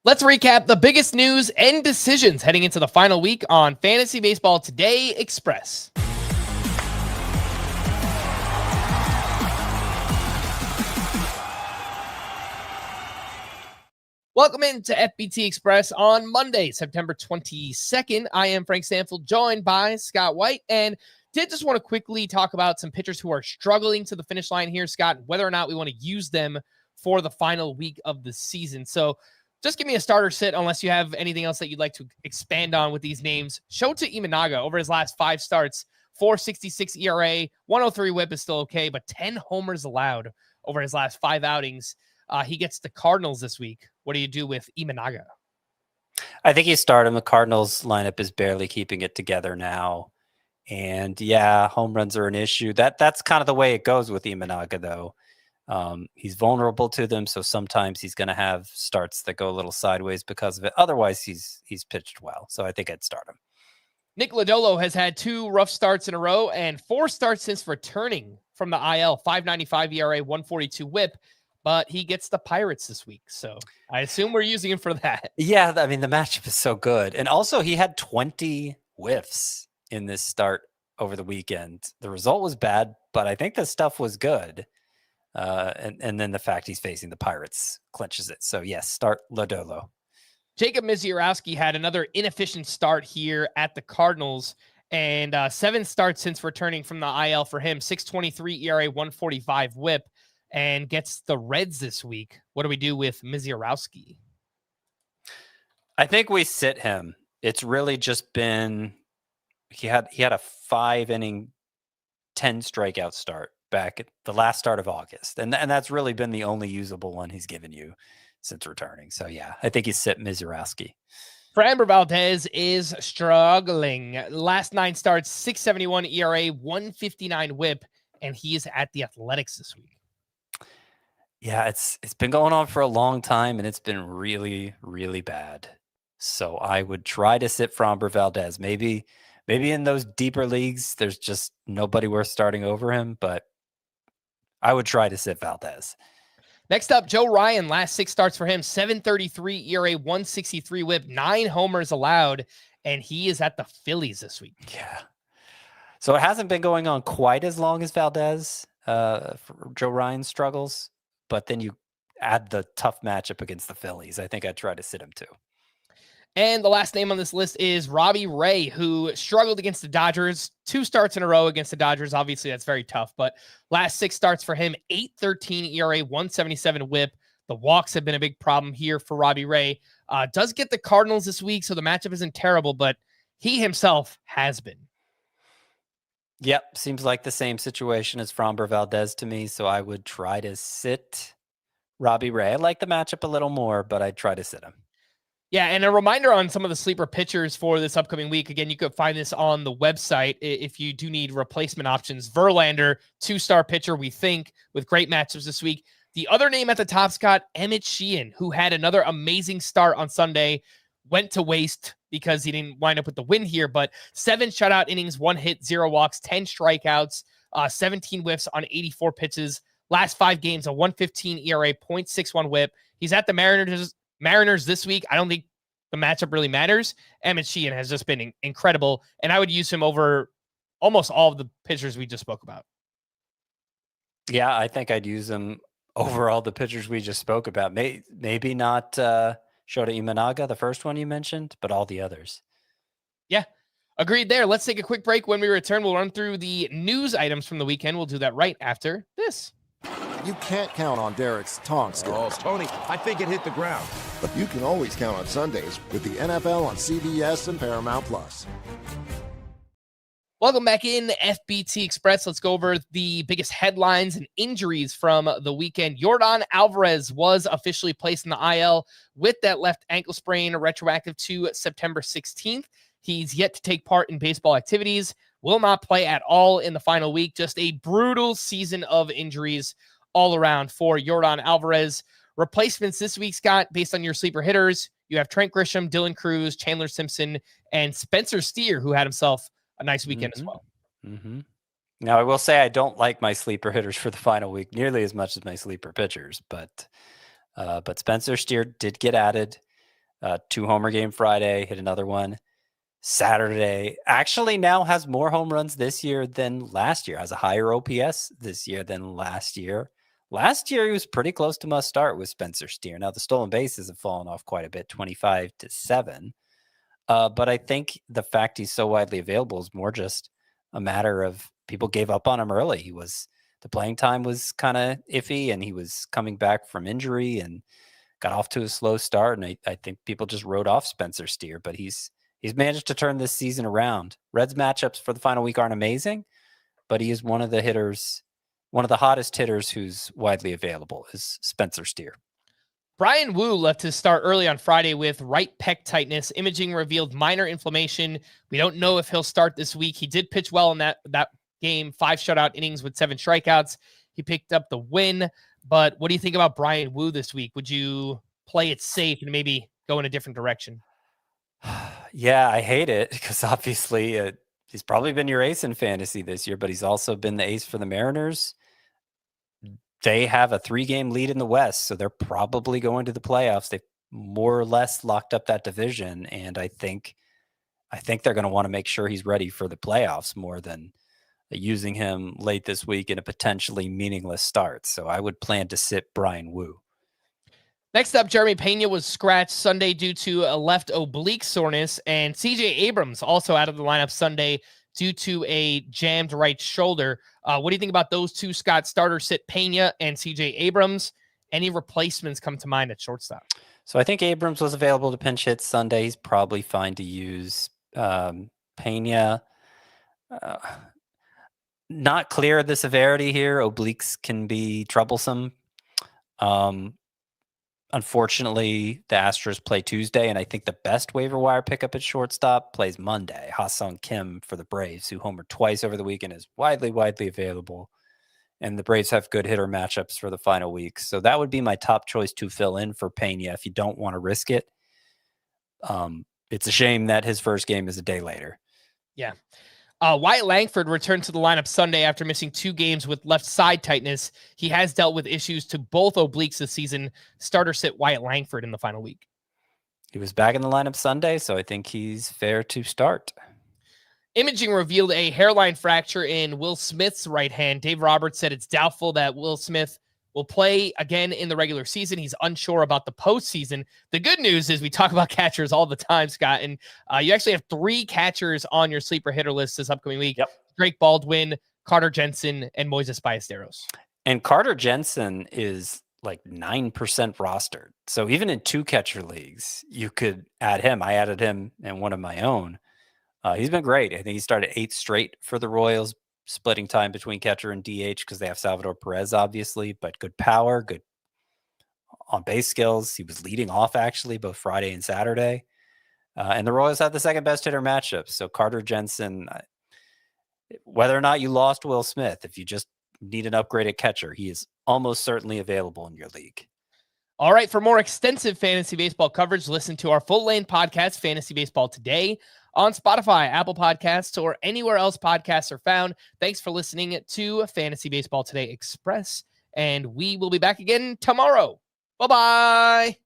Let's recap the biggest news and decisions heading into the final week on Fantasy Baseball Today Express. Welcome into FBT Express on Monday, September 22nd. I am Frank Stampfl, joined by Scott White, and did just want to quickly talk about some pitchers who are struggling to the finish line here, Scott, whether or not we want to use them for the final week of the season. So just give me a starter sit unless you have anything else that you'd like to expand on with these names. Shota Imanaga, over his last 5 starts, 4.66 ERA, 103 whip is still okay, but 10 homers allowed over his last 5 outings. He gets the Cardinals this week. What do you do with Imanaga? I think you start him. The Cardinals lineup is barely keeping it together now. And yeah, home runs are an issue. That's kind of the way it goes with Imanaga, though. He's vulnerable to them, so sometimes he's going to have starts that go a little sideways because of it. Otherwise, he's pitched well, so I think I'd start him. Nick Lodolo has had 2 rough starts in a row and 4 starts since returning from the IL. 5.95 ERA, 142 WHIP, but he gets the Pirates this week, so I assume we're using him for that. Yeah, I mean the matchup is so good, and also he had 20 whiffs in this start over the weekend. The result was bad, but I think the stuff was good. And then the fact he's facing the Pirates clinches it. So yes, start Lodolo. Jacob Misiorowski had another inefficient start here at the Cardinals, and 7 starts since returning from the IL for him. 6.23 ERA, 145 WHIP, and gets the Reds this week. What do we do with Misiorowski? I think we sit him. It's really just been he had a 5-inning, 10 strikeout start back at the last start of August. And that's really been the only usable one he's given you since returning. So yeah, I think you sit Misiorowski. Framber Valdez is struggling. Last 9 starts, 6.71 ERA, 159 WHIP, and he is at the Athletics this week. Yeah, it's been going on for a long time, and it's been really, really bad. So I would try to sit Framber Valdez. Maybe in those deeper leagues, there's just nobody worth starting over him, but I would try to sit Valdez. Next up, Joe Ryan, last 6 starts for him, 7.33 ERA, 163 WHIP, 9 homers allowed, and he is at the Phillies this week. Yeah. So it hasn't been going on quite as long as Valdez for Joe Ryan struggles, but then you add the tough matchup against the Phillies. I think I'd try to sit him too. And the last name on this list is Robbie Ray, who struggled against the Dodgers. 2 starts in a row against the Dodgers. Obviously, that's very tough, but last 6 starts for him, 8.13 ERA, 177 WHIP. The walks have been a big problem here for Robbie Ray. Does get the Cardinals this week, so the matchup isn't terrible, but he himself has been. Yep, seems like the same situation as Framber Valdez to me, so I would try to sit Robbie Ray. I like the matchup a little more, but I'd try to sit him. Yeah, and a reminder on some of the sleeper pitchers for this upcoming week. Again, you could find this on the website if you do need replacement options. Verlander, 2-star pitcher, we think, with great matchups this week. The other name at the top, Scott, Emmett Sheehan, who had another amazing start on Sunday, went to waste because he didn't wind up with the win here, but 7 shutout innings, 1 hit, 0 walks, 10 strikeouts, 17 whiffs on 84 pitches. Last 5 games, a 115 ERA, 0.61 WHIP. He's at the Mariners this week. I don't think the matchup really matters. Emmett Sheehan has just been incredible, and I would use him over almost all of the pitchers we just spoke about. Yeah, I think I'd use him over all the pitchers we just spoke about. Maybe not Shota Imanaga, the first one you mentioned, but all the others. Yeah, agreed there. Let's take a quick break. When we return, we'll run through the news items from the weekend. We'll do that right after this. You can't count on Derek's tong skills. Oh, Tony, I think it hit the ground. But you can always count on Sundays with the NFL on CBS and Paramount+. Welcome back in FBT Express. Let's go over the biggest headlines and injuries from the weekend. Yordan Alvarez was officially placed in the IL with that left ankle sprain retroactive to September 16th. He's yet to take part in baseball activities, will not play at all in the final week. Just a brutal season of injuries all around for Yordan Alvarez. Replacements this week, Scott, based on your sleeper hitters, you have Trent Grisham, Dylan Cruz, Chandler Simpson, and Spencer Steer, who had himself a nice weekend as well. Now, I will say I don't like my sleeper hitters for the final week nearly as much as my sleeper pitchers, but Spencer Steer did get added. 2-homer game Friday, hit another one Saturday. Actually now has more home runs this year than last year, has a higher OPS this year than last year. Last year, he was pretty close to must start with Spencer Steer. Now, the stolen bases have fallen off quite a bit, 25-7. But I think the fact he's so widely available is more just a matter of people gave up on him early. The playing time was kind of iffy, and he was coming back from injury and got off to a slow start. And I think people just wrote off Spencer Steer, but he's managed to turn this season around. Reds matchups for the final week aren't amazing, but he is one of the hottest hitters who's widely available is Spencer Steer. Brian Wu left his start early on Friday with right pec tightness. Imaging revealed minor inflammation. We don't know if he'll start this week. He did pitch well in that game, 5 shutout innings with 7 strikeouts. He picked up the win. But what do you think about Brian Wu this week? Would you play it safe and maybe go in a different direction? Yeah, I hate it because obviously he's probably been your ace in fantasy this year, but he's also been the ace for the Mariners. They have a 3-game lead in the West, so they're probably going to the playoffs. They've more or less locked up that division, and I think they're going to want to make sure he's ready for the playoffs more than using him late this week in a potentially meaningless start. So I would plan to sit Brian Wu. Next up, Jeremy Pena was scratched Sunday due to a left oblique soreness, and CJ Abrams also out of the lineup Sunday due to a jammed right shoulder. What do you think about those two, Scott? Starter sit Pena and CJ Abrams. Any replacements come to mind at shortstop? So I think Abrams was available to pinch hit Sunday. He's probably fine to use. Pena, not clear of the severity here. Obliques can be troublesome. Unfortunately, the Astros play Tuesday, and I think the best waiver wire pickup at shortstop plays Monday. Ha-Sung Kim for the Braves, who homered twice over the weekend, is widely available. And the Braves have good hitter matchups for the final week. So that would be my top choice to fill in for Pena if you don't want to risk it. It's a shame that his first game is a day later. Yeah. Wyatt Langford returned to the lineup Sunday after missing 2 games with left side tightness. He has dealt with issues to both obliques this season. Starter sit Wyatt Langford in the final week. He was back in the lineup Sunday, so I think he's fair to start. Imaging revealed a hairline fracture in Will Smith's right hand. Dave Roberts said it's doubtful that Will Smith will play again in the regular season. He's unsure about the postseason. The good news is we talk about catchers all the time, Scott, and you actually have 3 catchers on your sleeper hitter list this upcoming week. Yep. Drake Baldwin, Carter Jensen, and Moises Ballesteros. And Carter Jensen is like 9% rostered. So even in 2 catcher leagues, you could add him. I added him in one of my own. He's been great. I think he started 8 straight for the Royals, splitting time between catcher and DH because they have Salvador Perez, obviously, but good power, good on base skills. He was leading off actually both Friday and Saturday. And the Royals have the second best hitter matchup. So Carter Jensen, whether or not you lost Will Smith, if you just need an upgraded catcher, he is almost certainly available in your league. All right. For more extensive fantasy baseball coverage, listen to our full lane podcast, Fantasy Baseball Today, on Spotify, Apple Podcasts, or anywhere else podcasts are found. Thanks for listening to Fantasy Baseball Today Express, and we will be back again tomorrow. Bye-bye.